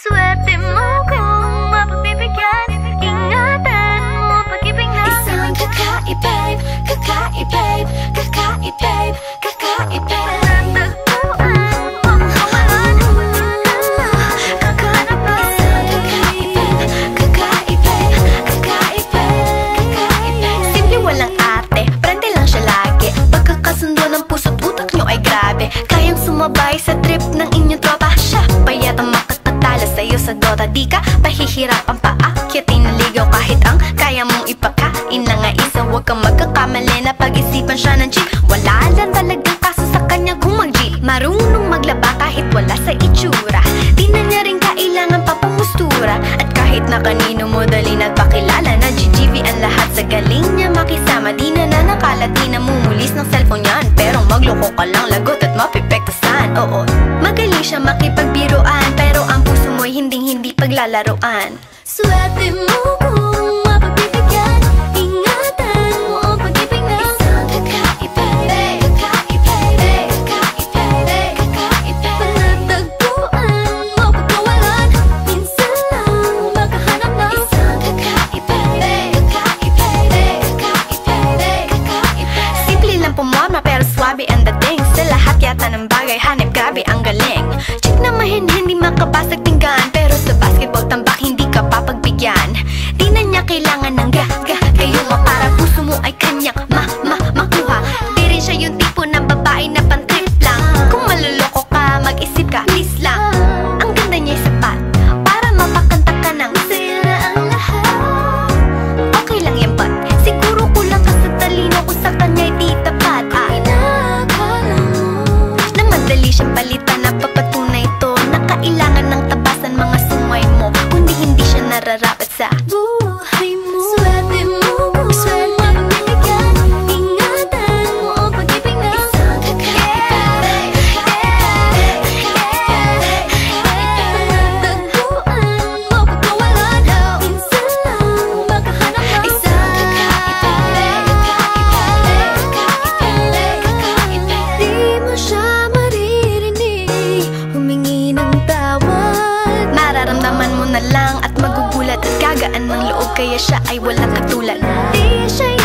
Swerte mo kung mapagbibigyan. Ingatan mo pag-ibig na isang kakaibig, kakaibig, kakaibig, kakaibig. Simple, walang ate, prende lang siya lagi. Pagkakasundo ng puso't utak nyo ay grabe. Kayang sumabay sa trip ng inyong tropa. Siya payatang makakatalo sa'yo sa Dota. Di ka pahihirapan pa akyatin na ligaw. Kahit ang kaya mong ipakain na nga isa. Huwag kang magkakamali na pag-isipan siya ng cheat. Wala lang talagang kaso sa kanya kung mag-G. Marunong maglaba kahit wala sa itsura. Di na niya rin kailangan papamustura. At kahit na kanino mo dali nagpakilala na GGV ang lahat sa galing niya makisama. Di na nanakalat, di na mumulis ng cellphone yan. Pero magloko ka lang, lagot at mapipektasan. Oo, magaling siya makipagbiruan, pero ang puso mo'y hindi paglalaroan. Swerte mo kung mapagbibigyan. Ingatan mo ang pag-ibig na isang kakaibig, kakaibig, kakaibig, kakaibig. Panatagpuan mo pagkawalan. Minsan lang makahanap ng isang kakaibig, kakaibig, kakaibig, kakaibig. Simple lang pumorma pero swabe ang dating. Sa lahat yata ng bagay hanip grabe ang galing. Chick na mahin hindi makabasag pinggan, pero sa basketball tambak hindi ka papagbigyan. Di na niya kailangan ng gayuma para puso mo ay kanyang makuha. Di rin siya yung tipo ng babae na pantrip lang. Kung maluloko ka, mag-isip ka, please lang. Ang ganda niya'y sapat para mapakanta ka ng sila ang lahat. Okay lang yan but siguro kulang ka sa talino kung sa kanya'y di tapat. Inakala mo Na madali siyang palitan na papatunay ito na kailangan ng tabasan mga sungay mo. Kundi hindi siya nararapat sa buhay mo. Swerte mo kung mapagbibigyan. Ingatan mo ang pag-ibig na isang kakaibig, kakaibig, kakaibig, kakaibig. Panatagpuan mo pagkawalan. Minsan lang makahanap ng Isang kakaibig, kakaibig, kakaibig, kakaibig. di mo siya maririnig humingi ng tawad. Mararamdaman mo na lang at magugulat at gagaan ng loob, kaya siya ay walang katulad. Di siya